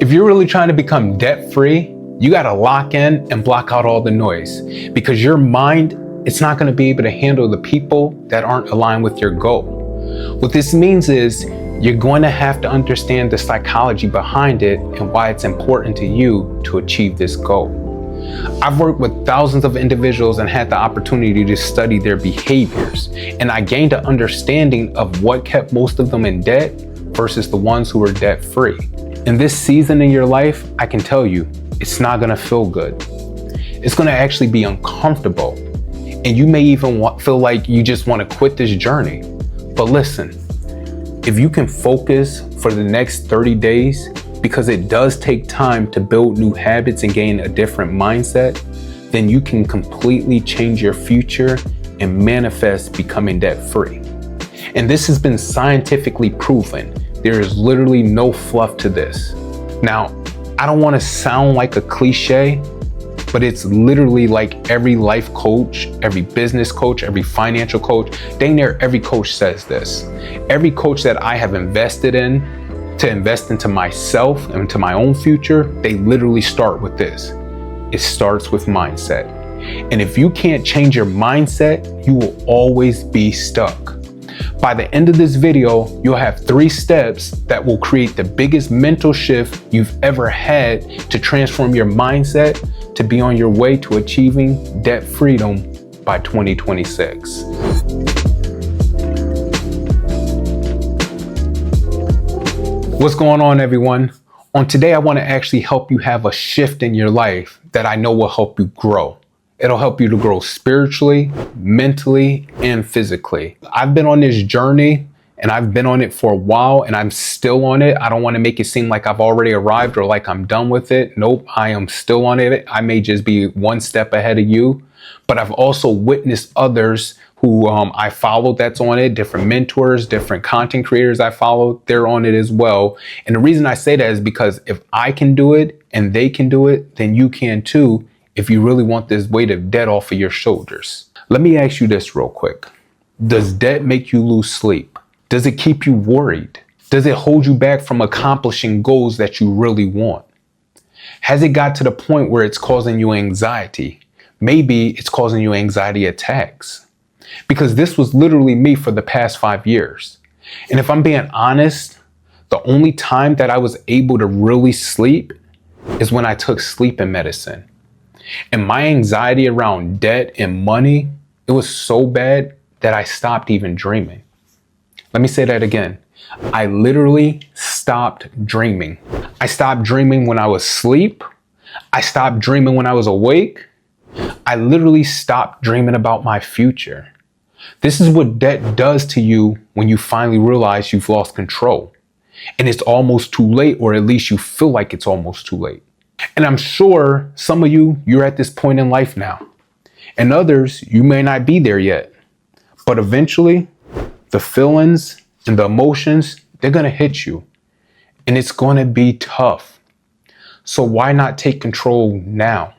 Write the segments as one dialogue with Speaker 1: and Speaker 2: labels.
Speaker 1: If you're really trying to become debt-free, you gotta lock in and block out all the noise, because your mind, it's not gonna be able to handle the people that aren't aligned with your goal. What this means is you're going to have to understand the psychology behind it and why it's important to you to achieve this goal. I've worked with thousands of individuals and had the opportunity to study their behaviors, and I gained an understanding of what kept most of them in debt versus the ones who were debt-free. In this season in your life, I can tell you, it's not gonna feel good. It's gonna actually be uncomfortable. And you may even feel like you just wanna quit this journey. But listen, if you can focus for the next 30 days, because it does take time to build new habits and gain a different mindset, then you can completely change your future and manifest becoming debt-free. And this has been scientifically proven. There is literally no fluff to this. Now, I don't want to sound like a cliche, but it's literally like every life coach, every business coach, every financial coach, dang near every coach says this. Every coach that I have invested in to invest into myself and into my own future, they literally start with this. It starts with mindset. And if you can't change your mindset, you will always be stuck. By the end of this video, you'll have 3 steps that will create the biggest mental shift you've ever had to transform your mindset to be on your way to achieving debt freedom by 2026. What's going on, everyone? On today, I want to actually help you have a shift in your life that I know will help you grow. It'll help you to grow spiritually, mentally, and physically. I've been on this journey and I've been on it for a while and I'm still on it. I don't want to make it seem like I've already arrived or like I'm done with it. Nope, I am still on it. I may just be one step ahead of you, but I've also witnessed others who I followed that's on it, different mentors, different content creators I follow, they're on it as well. And the reason I say that is because if I can do it and they can do it, then you can too, if you really want this weight of debt off of your shoulders. Let me ask you this real quick. Does debt make you lose sleep? Does it keep you worried? Does it hold you back from accomplishing goals that you really want? Has it got to the point where it's causing you anxiety? Maybe it's causing you anxiety attacks. Because this was literally me for the past 5 years. And if I'm being honest, the only time that I was able to really sleep is when I took sleeping medicine. And my anxiety around debt and money, it was so bad that I stopped even dreaming. Let me say that again. I literally stopped dreaming. I stopped dreaming when I was asleep. I stopped dreaming when I was awake. I literally stopped dreaming about my future. This is what debt does to you when you finally realize you've lost control. And it's almost too late, or at least you feel like it's almost too late. And I'm sure some of you, you're at this point in life now. And others, you may not be there yet. But eventually, the feelings and the emotions, they're going to hit you. And it's going to be tough. So why not take control now?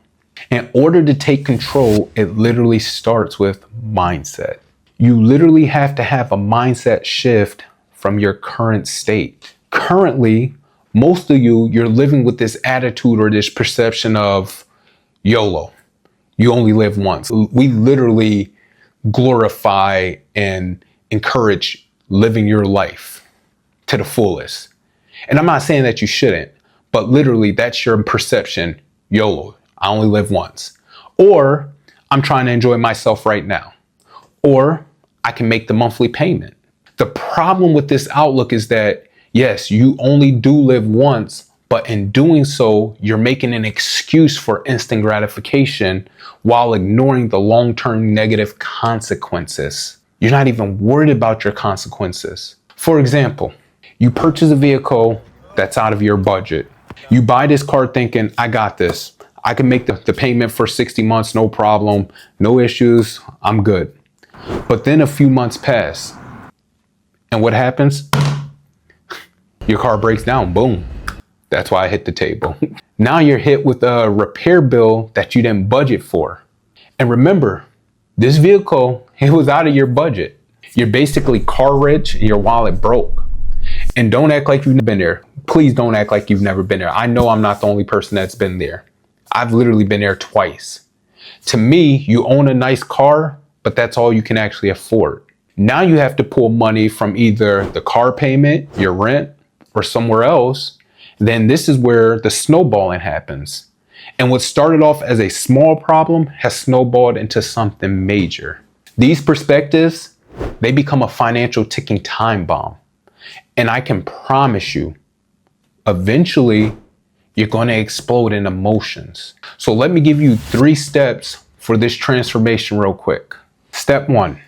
Speaker 1: In order to take control, it literally starts with mindset. You literally have to have a mindset shift from your current state. Currently, most of you're living with this attitude or this perception of YOLO. You only live once. We literally glorify and encourage living your life to the fullest. And I'm not saying that you shouldn't, but literally that's your perception. YOLO, I only live once. Or I'm trying to enjoy myself right now. Or I can make the monthly payment. The problem with this outlook is that yes, you only do live once, but in doing so, you're making an excuse for instant gratification while ignoring the long-term negative consequences. You're not even worried about your consequences. For example, you purchase a vehicle that's out of your budget. You buy this car thinking, I got this. I can make the payment for 60 months, no problem, no issues, I'm good. But then a few months pass, and what happens? Your car breaks down, boom. That's why I hit the table. Now you're hit with a repair bill that you didn't budget for. And remember, this vehicle, it was out of your budget. You're basically car rich and your wallet broke. And don't act like you've never been there. Please don't act like you've never been there. I know I'm not the only person that's been there. I've literally been there twice. To me, you own a nice car, but that's all you can actually afford. Now you have to pull money from either the car payment, your rent, or somewhere else. Then this is where the snowballing happens. And what started off as a small problem has snowballed into something major. These perspectives, they become a financial ticking time bomb. And I can promise you, eventually, you're going to explode in emotions. So let me give you 3 steps for this transformation real quick. Step 1,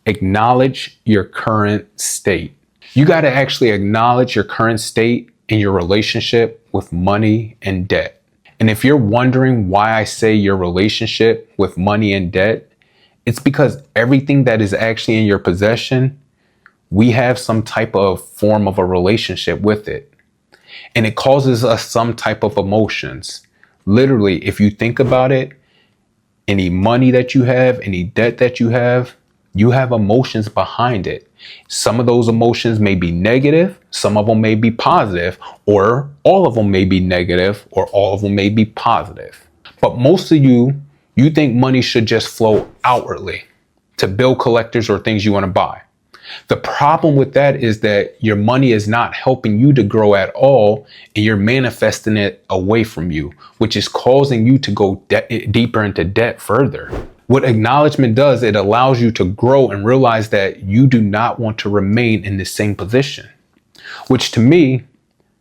Speaker 1: acknowledge your current state. You got to actually acknowledge your current state in your relationship with money and debt. And if you're wondering why I say your relationship with money and debt, it's because everything that is actually in your possession, we have some type of form of a relationship with it. And it causes us some type of emotions. Literally, if you think about it, any money that you have, any debt that you have emotions behind it. Some of those emotions may be negative, some of them may be positive, or all of them may be negative, or all of them may be positive. But most of you think money should just flow outwardly to bill collectors or things you want to buy. The problem with that is that your money is not helping you to grow at all, and you're manifesting it away from you, which is causing you to go deeper into debt further. What acknowledgement does, it allows you to grow and realize that you do not want to remain in the same position, which to me,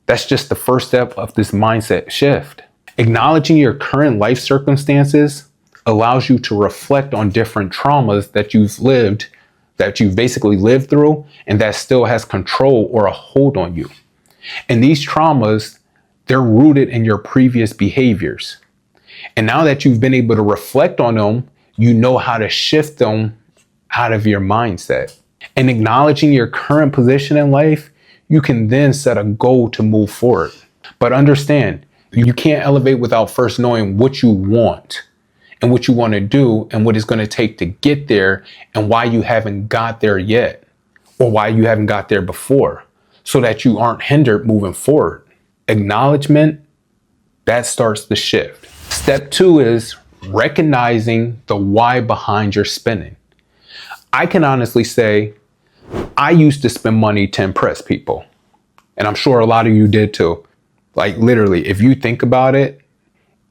Speaker 1: that's just the first step of this mindset shift. Acknowledging your current life circumstances allows you to reflect on different traumas that you've basically lived through, and that still has control or a hold on you. And these traumas, they're rooted in your previous behaviors. And now that you've been able to reflect on them, you know how to shift them out of your mindset. And acknowledging your current position in life, you can then set a goal to move forward. But understand, you can't elevate without first knowing what you want and what you want to do and what it's going to take to get there and why you haven't got there yet or why you haven't got there before, so that you aren't hindered moving forward. Acknowledgement, that starts the shift. Step 2 is recognizing the why behind your spending. I can honestly say I used to spend money to impress people, and I'm sure a lot of you did too. Like literally, if you think about it,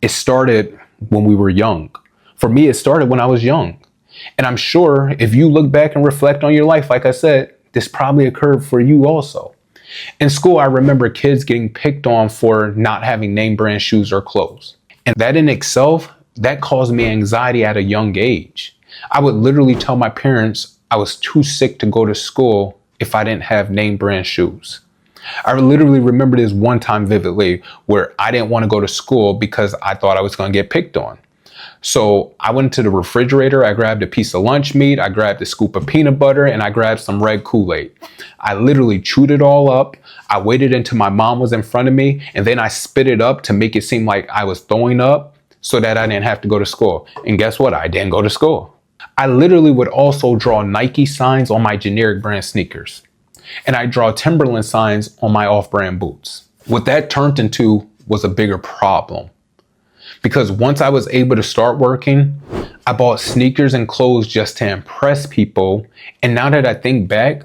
Speaker 1: it started when we were young. For me, it started when I was young. And I'm sure if you look back and reflect on your life, like I said, this probably occurred for you also. In school, I remember kids getting picked on for not having name brand shoes or clothes. And that in itself, that caused me anxiety at a young age. I would literally tell my parents I was too sick to go to school if I didn't have name brand shoes. I literally remember this one time vividly where I didn't want to go to school because I thought I was going to get picked on. So I went to the refrigerator, I grabbed a piece of lunch meat, I grabbed a scoop of peanut butter, and I grabbed some red Kool-Aid. I literally chewed it all up. I waited until my mom was in front of me, and then I spit it up to make it seem like I was throwing up so that I didn't have to go to school. And guess what? I didn't go to school. I literally would also draw Nike signs on my generic brand sneakers. And I draw Timberland signs on my off-brand boots. What that turned into was a bigger problem. Because once I was able to start working, I bought sneakers and clothes just to impress people. And now that I think back,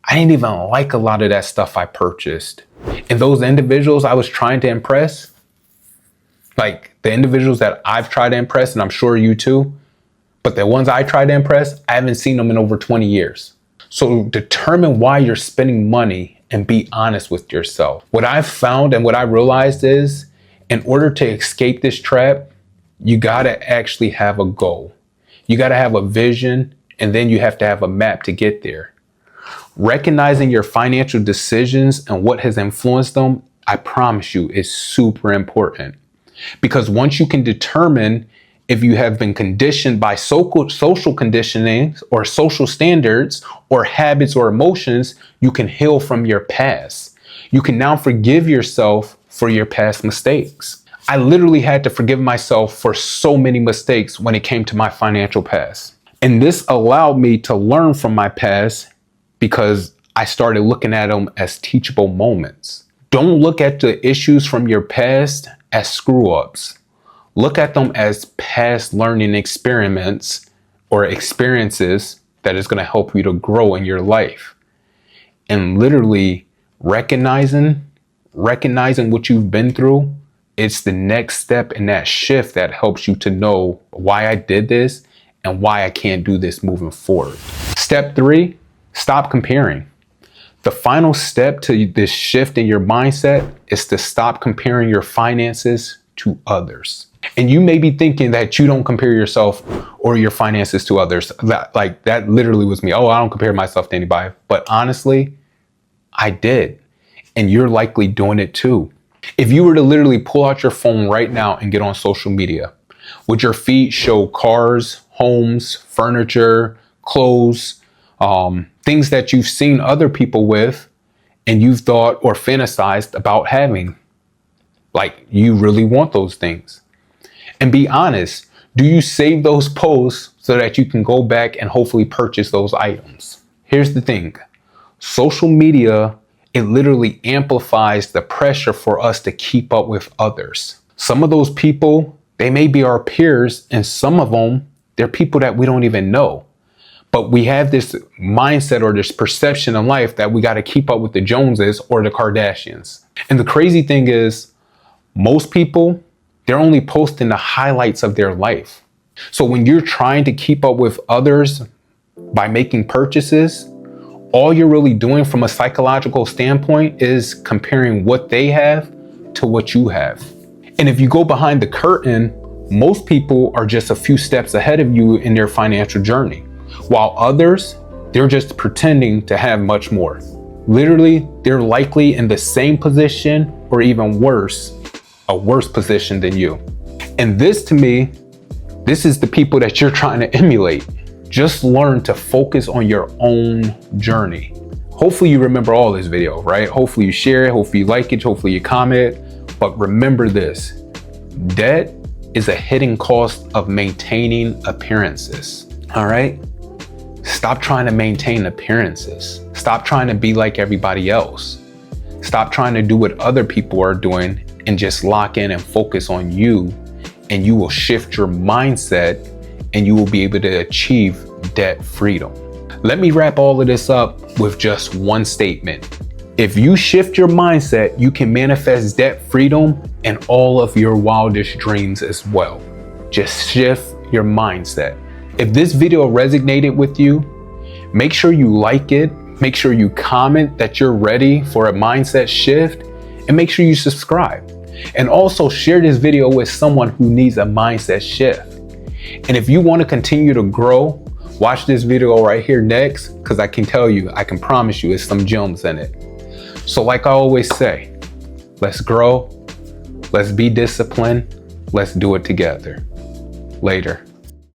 Speaker 1: I didn't even like a lot of that stuff I purchased. And those individuals I was trying to impress, like the individuals that I've tried to impress, and I'm sure you too, but the ones I tried to impress, I haven't seen them in over 20 years. So determine why you're spending money and be honest with yourself. What I've found and what I realized is, in order to escape this trap, you gotta actually have a goal. You gotta have a vision, and then you have to have a map to get there. Recognizing your financial decisions and what has influenced them, I promise you, is super important. Because once you can determine if you have been conditioned by social conditioning or social standards or habits or emotions, you can heal from your past. You can now forgive yourself for your past mistakes. I literally had to forgive myself for so many mistakes when it came to my financial past. And this allowed me to learn from my past because I started looking at them as teachable moments. Don't look at the issues from your past as screw-ups. Look at them as past learning experiments or experiences that is going to help you to grow in your life. And literally recognizing what you've been through, it's the next step in that shift that helps you to know why I did this and why I can't do this moving forward. Step 3, stop comparing. The final step to this shift in your mindset is to stop comparing your finances to others. And you may be thinking that you don't compare yourself or your finances to others. That literally was me. Oh, I don't compare myself to anybody. But honestly, I did. And you're likely doing it too. If you were to literally pull out your phone right now and get on social media, would your feed show cars, homes, furniture, clothes, things that you've seen other people with and you've thought or fantasized about having? Like you really want those things. And be honest, do you save those posts so that you can go back and hopefully purchase those items? Here's the thing. Social media, it literally amplifies the pressure for us to keep up with others. Some of those people, they may be our peers, and some of them, they're people that we don't even know. But we have this mindset or this perception in life that we got to keep up with the Joneses or the Kardashians. And the crazy thing is, most people, they're only posting the highlights of their life. So when you're trying to keep up with others by making purchases, all you're really doing from a psychological standpoint is comparing what they have to what you have. And if you go behind the curtain, most people are just a few steps ahead of you in their financial journey, while others, they're just pretending to have much more. Literally, they're likely in the same position or even worse, a worse position than you. And this, to me, this is the people that you're trying to emulate. Just learn to focus on your own journey. Hopefully you remember all this video, right? Hopefully you share it, hopefully you like it, hopefully you comment. But remember this, debt is a hidden cost of maintaining appearances, all right? Stop trying to maintain appearances. Stop trying to be like everybody else. Stop trying to do what other people are doing and just lock in and focus on you, and you will shift your mindset and you will be able to achieve debt freedom. Let me wrap all of this up with just one statement. If you shift your mindset, you can manifest debt freedom and all of your wildest dreams as well. Just shift your mindset. If this video resonated with you, make sure you like it, make sure you comment that you're ready for a mindset shift, and make sure you subscribe. And also share this video with someone who needs a mindset shift. And if you want to continue to grow, watch this video right here next, because I can tell you, I can promise you there's some gems in it. So like I always say, let's grow, let's be disciplined, let's do it together. Later.